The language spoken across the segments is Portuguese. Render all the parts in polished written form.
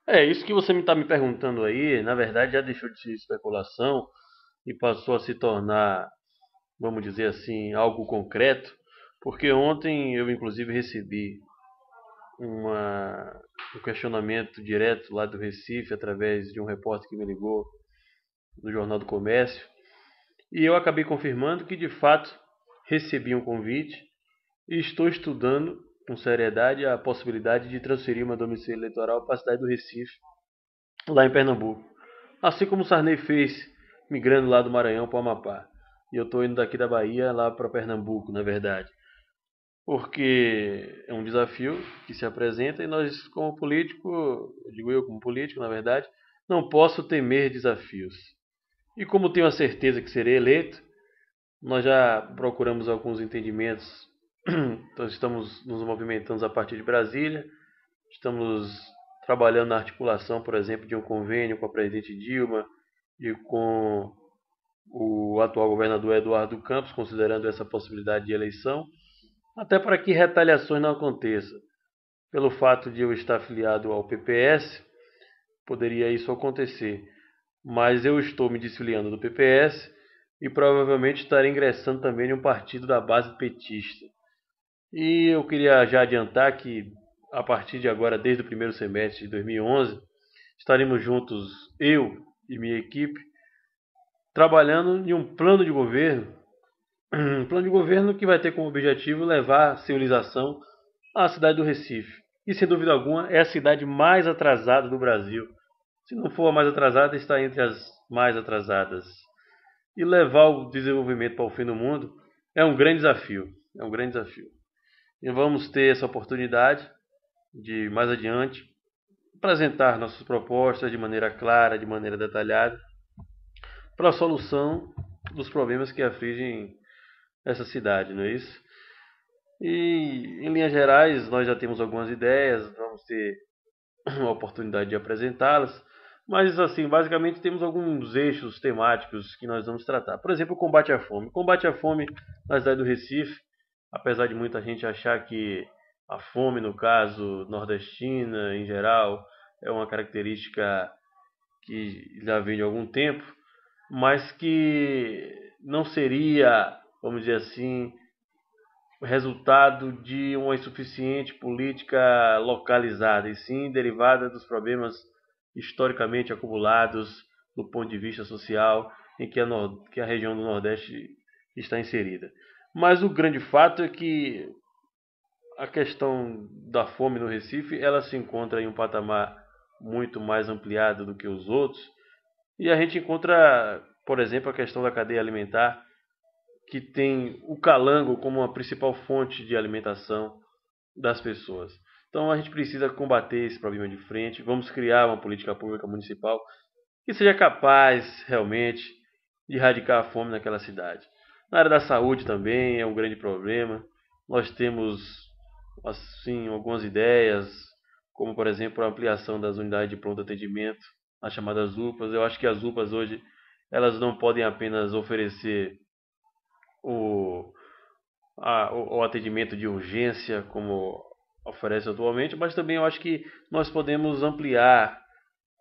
É, isso que você me está me perguntando aí, na verdade já deixou de ser especulação e passou a se tornar, vamos dizer assim, algo concreto, porque ontem eu inclusive recebi uma, um questionamento direto lá do Recife, através de um repórter que me ligou do Jornal do Comércio, e eu acabei confirmando que de fato recebi um convite e estou estudando com seriedade a possibilidade de transferir meu domicílio eleitoral para a cidade do Recife, lá em Pernambuco. Assim como o Sarney fez, migrando lá do Maranhão para o Amapá. E eu estou indo daqui da Bahia lá para Pernambuco, na verdade. Porque é um desafio que se apresenta e nós, como político, digo eu como político, na verdade, não posso temer desafios. E como tenho a certeza que serei eleito, nós já procuramos alguns entendimentos, então estamos nos movimentando a partir de Brasília, estamos trabalhando na articulação, por exemplo, de um convênio com a presidente Dilma e com o atual governador Eduardo Campos, considerando essa possibilidade de eleição, até para que retaliações não aconteçam. Pelo fato de eu estar afiliado ao PPS, poderia isso acontecer. Mas eu estou me desfiliando do PPS e provavelmente estarei ingressando também em um partido da base petista. E eu queria já adiantar que, a partir de agora, desde o primeiro semestre de 2011, estaremos juntos, eu e minha equipe, trabalhando em um plano de governo, um plano de governo que vai ter como objetivo levar a civilização à cidade do Recife. E, sem dúvida alguma, é a cidade mais atrasada do Brasil. Se não for a mais atrasada, está entre as mais atrasadas. E levar o desenvolvimento para o fim do mundo é um grande desafio. É um grande desafio. E vamos ter essa oportunidade de, mais adiante, apresentar nossas propostas de maneira clara, de maneira detalhada, para a solução dos problemas que afligem essa cidade, não é isso? E, em linhas gerais, nós já temos algumas ideias, vamos ter a oportunidade de apresentá-las, mas, assim, basicamente temos alguns eixos temáticos que nós vamos tratar. Por exemplo, o combate à fome. O combate à fome na cidade do Recife, apesar de muita gente achar que a fome, no caso nordestina em geral, é uma característica que já vem de algum tempo, mas que não seria, vamos dizer assim, resultado de uma insuficiente política localizada, e sim derivada dos problemas historicamente acumulados do ponto de vista social em que a região do Nordeste está inserida. Mas o grande fato é que a questão da fome no Recife ela se encontra em um patamar muito mais ampliado do que os outros, e a gente encontra, por exemplo, a questão da cadeia alimentar, que tem o calango como a principal fonte de alimentação das pessoas. Então a gente precisa combater esse problema de frente. Vamos criar uma política pública municipal que seja capaz realmente de erradicar a fome naquela cidade. Na área da saúde também é um grande problema. Nós temos assim algumas ideias, como por exemplo a ampliação das unidades de pronto atendimento, as chamadas UPAs. Eu acho que as UPAs hoje elas não podem apenas oferecer o, o atendimento de urgência como oferece atualmente, mas também eu acho que nós podemos ampliar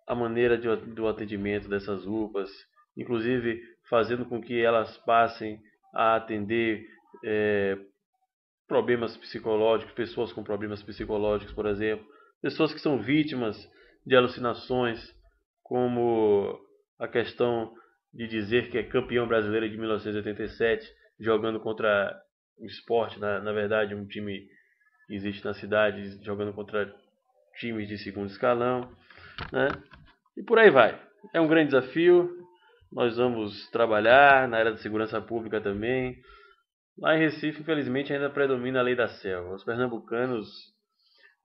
a maneira do atendimento dessas UPAs, inclusive fazendo com que elas passem a atender eh, problemas psicológicos, pessoas com problemas psicológicos, por exemplo, pessoas que são vítimas de alucinações, como a questão de dizer que é campeão brasileiro de 1987, jogando contra o esporte, na verdade, um time que existe na cidade, jogando contra times de segundo escalão, né? E por aí vai. É um grande desafio. Nós vamos trabalhar na área da segurança pública também. Lá em Recife, infelizmente, ainda predomina a lei da selva. Os pernambucanos,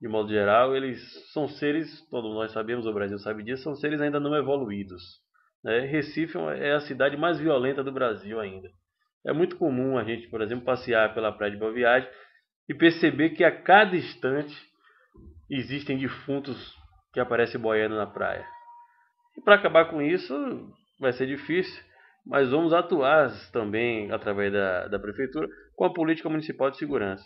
de modo geral, eles são seres, todos nós sabemos, o Brasil sabe disso, são seres ainda não evoluídos, né? Recife é a cidade mais violenta do Brasil ainda. É muito comum a gente, por exemplo, passear pela praia de Boa Viagem e perceber que a cada instante existem defuntos que aparecem boiando na praia. E para acabar com isso vai ser difícil, mas vamos atuar também através da prefeitura com a política municipal de segurança.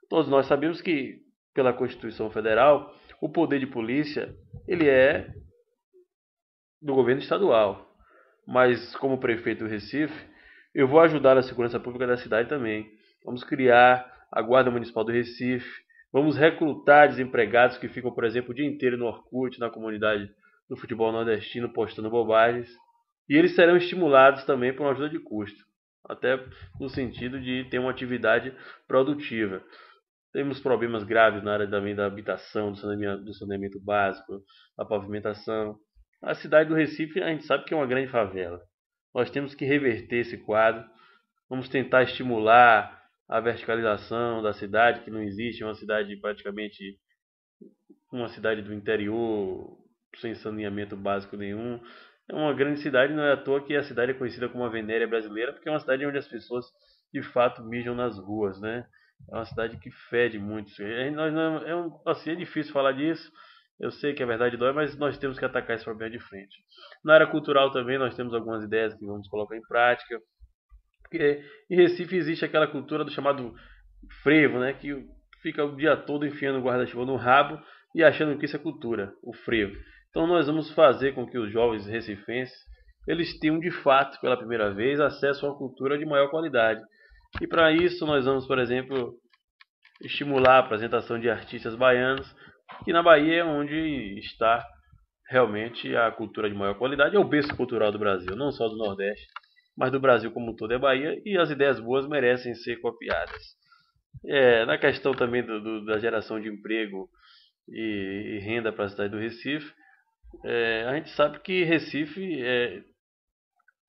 Todos nós sabemos que, pela Constituição Federal, o poder de polícia ele é do governo estadual. Mas como prefeito do Recife, eu vou ajudar na segurança pública da cidade também. Vamos criar a Guarda Municipal do Recife, vamos recrutar desempregados que ficam, por exemplo, o dia inteiro no Orkut, na comunidade do futebol nordestino, postando bobagens. E eles serão estimulados também por uma ajuda de custo, até no sentido de ter uma atividade produtiva. Temos problemas graves na área também da habitação, do saneamento básico, da pavimentação. A cidade do Recife, a gente sabe que é uma grande favela. Nós temos que reverter esse quadro. Vamos tentar estimular a verticalização da cidade, que não existe, é uma cidade praticamente uma cidade do interior, sem saneamento básico nenhum. É uma grande cidade, não é à toa que a cidade é conhecida como a Venéria brasileira, porque é uma cidade onde as pessoas de fato mijam nas ruas, né? É uma cidade que fede muito. Assim, é difícil falar disso. Eu sei que a verdade dói, mas nós temos que atacar esse problema de frente. Na área cultural também nós temos algumas ideias que vamos colocar em prática. Porque em Recife existe aquela cultura do chamado frevo, né? Que fica o dia todo enfiando o guarda-chuva no rabo e achando que isso é cultura, o frevo. Então nós vamos fazer com que os jovens recifenses eles tenham de fato, pela primeira vez, acesso a uma cultura de maior qualidade. E para isso nós vamos, por exemplo, estimular a apresentação de artistas baianos, que na Bahia é onde está realmente a cultura de maior qualidade, é o berço cultural do Brasil, não só do Nordeste, mas do Brasil como um todo é Bahia, e as ideias boas merecem ser copiadas. Na questão também da geração de emprego e renda para a cidade do Recife, a gente sabe que Recife é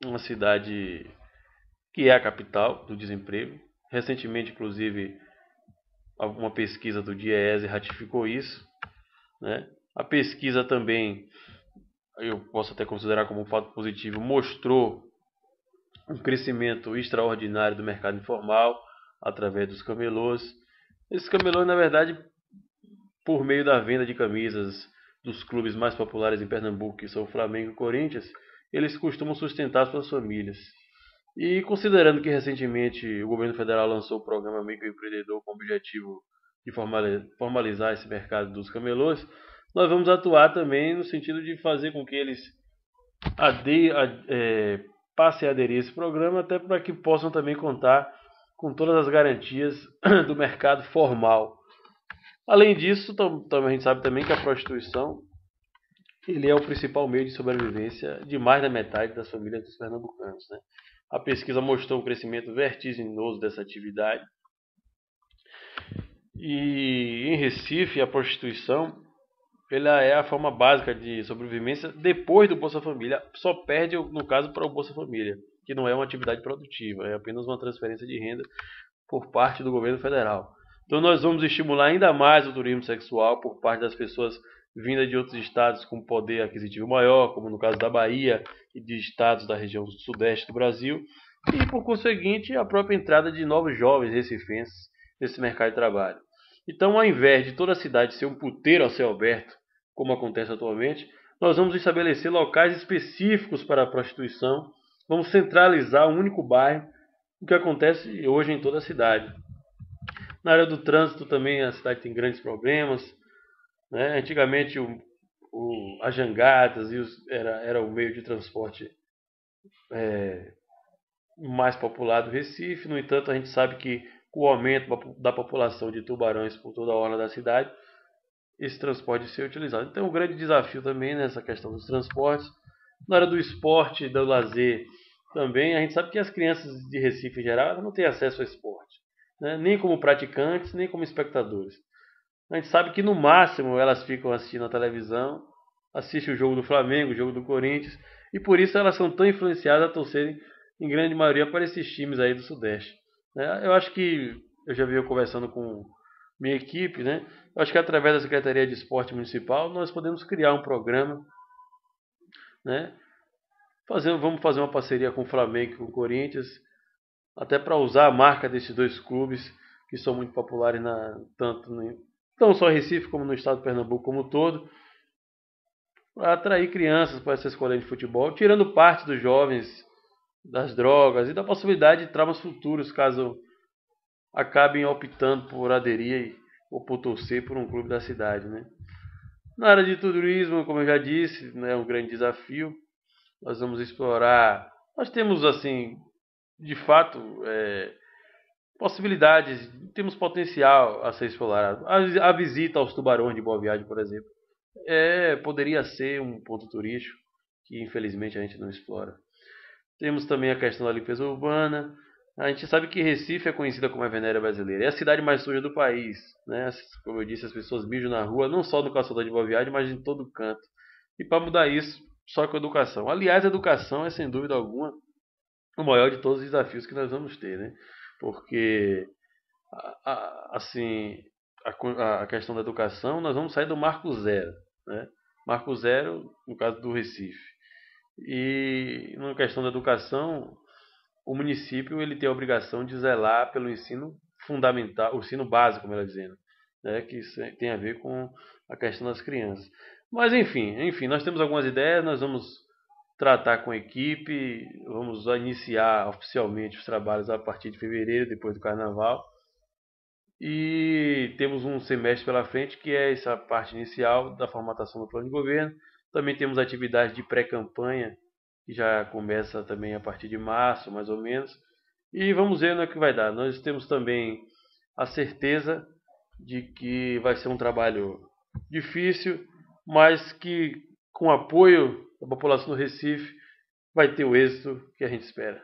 uma cidade que é a capital do desemprego. Recentemente, inclusive, uma pesquisa do DIEESE ratificou isso, né? A pesquisa também, eu posso até considerar como um fato positivo, mostrou um crescimento extraordinário do mercado informal através dos camelôs. Esses camelôs, na verdade, por meio da venda de camisas dos clubes mais populares em Pernambuco, que são o Flamengo e o Corinthians, eles costumam sustentar suas famílias. E considerando que recentemente o governo federal lançou o programa Microempreendedor com o objetivo de formalizar esse mercado dos camelôs, nós vamos atuar também no sentido de fazer com que eles passem a aderir a esse programa, até para que possam também contar com todas as garantias do mercado formal. Além disso, a gente sabe também que a prostituição ele é o principal meio de sobrevivência de mais da metade das famílias dos pernambucanos, né? A pesquisa mostrou um crescimento vertiginoso dessa atividade. E em Recife, a prostituição ela é a forma básica de sobrevivência depois do Bolsa Família. Só perde, no caso, para o Bolsa Família, que não é uma atividade produtiva, é apenas uma transferência de renda por parte do governo federal. Então nós vamos estimular ainda mais o turismo sexual por parte das pessoas vindas de outros estados com poder aquisitivo maior, como no caso da Bahia e de estados da região sudeste do Brasil, e por conseguinte a própria entrada de novos jovens recifenses nesse mercado de trabalho. Então, ao invés de toda a cidade ser um puteiro a céu aberto, como acontece atualmente, nós vamos estabelecer locais específicos para a prostituição, vamos centralizar um único bairro, o que acontece hoje em toda a cidade. Na área do trânsito também a cidade tem grandes problemas, né? Antigamente as jangadas era o meio de transporte mais popular do Recife. No entanto, a gente sabe que com o aumento da população de tubarões por toda a orla da cidade, esse transporte pode ser utilizado. Então, um grande desafio também nessa questão dos transportes. Na área do esporte, do lazer, também a gente sabe que as crianças de Recife em geral não têm acesso ao esporte, né? Nem como praticantes, nem como espectadores. A gente sabe que no máximo elas ficam assistindo a televisão, assistem o jogo do Flamengo, o jogo do Corinthians, e por isso elas são tão influenciadas a torcerem em grande maioria para esses times aí do Sudeste, né? Eu acho que eu já venho conversando com minha equipe, né? Eu acho que através da Secretaria de Esporte Municipal nós podemos criar um programa, né? Vamos fazer uma parceria com o Flamengo e com o Corinthians, até para usar a marca desses dois clubes que são muito populares tanto não só em Recife como no estado de Pernambuco como um todo, para atrair crianças para essa escola de futebol, tirando parte dos jovens das drogas e da possibilidade de traumas futuros caso acabem optando por aderir ou por torcer por um clube da cidade, né? Na área de turismo, como eu já disse, né, é um grande desafio. Nós vamos explorar. Nós temos, assim, de fato, possibilidades, temos potencial a ser explorado. A visita aos tubarões de Boa Viagem, por exemplo, poderia ser um ponto turístico que infelizmente a gente não explora. Temos também a questão da limpeza urbana. A gente sabe que Recife é conhecida como a Venéria brasileira. É a cidade mais suja do país, né? Como eu disse, as pessoas mijam na rua, não só no calçador de Boa Viagem, mas em todo canto. E para mudar isso, só com educação. Aliás, a educação é sem dúvida alguma o maior de todos os desafios que nós vamos ter, né? Porque assim, a questão da educação, nós vamos sair do marco zero, né? Marco zero, no caso do Recife. E na questão da educação, o município ele tem a obrigação de zelar pelo ensino fundamental, o ensino básico, melhor dizendo, né? Que tem a ver com a questão das crianças. Mas enfim, nós temos algumas ideias, nós vamos tratar com a equipe, vamos iniciar oficialmente os trabalhos a partir de fevereiro, depois do carnaval. E temos um semestre pela frente, que é essa parte inicial da formatação do plano de governo. Também temos atividades de pré-campanha, que já começa também a partir de março, mais ou menos. E vamos ver no que vai dar. Nós temos também a certeza de que vai ser um trabalho difícil, mas que com apoio da população do Recife vai ter o êxito que a gente espera.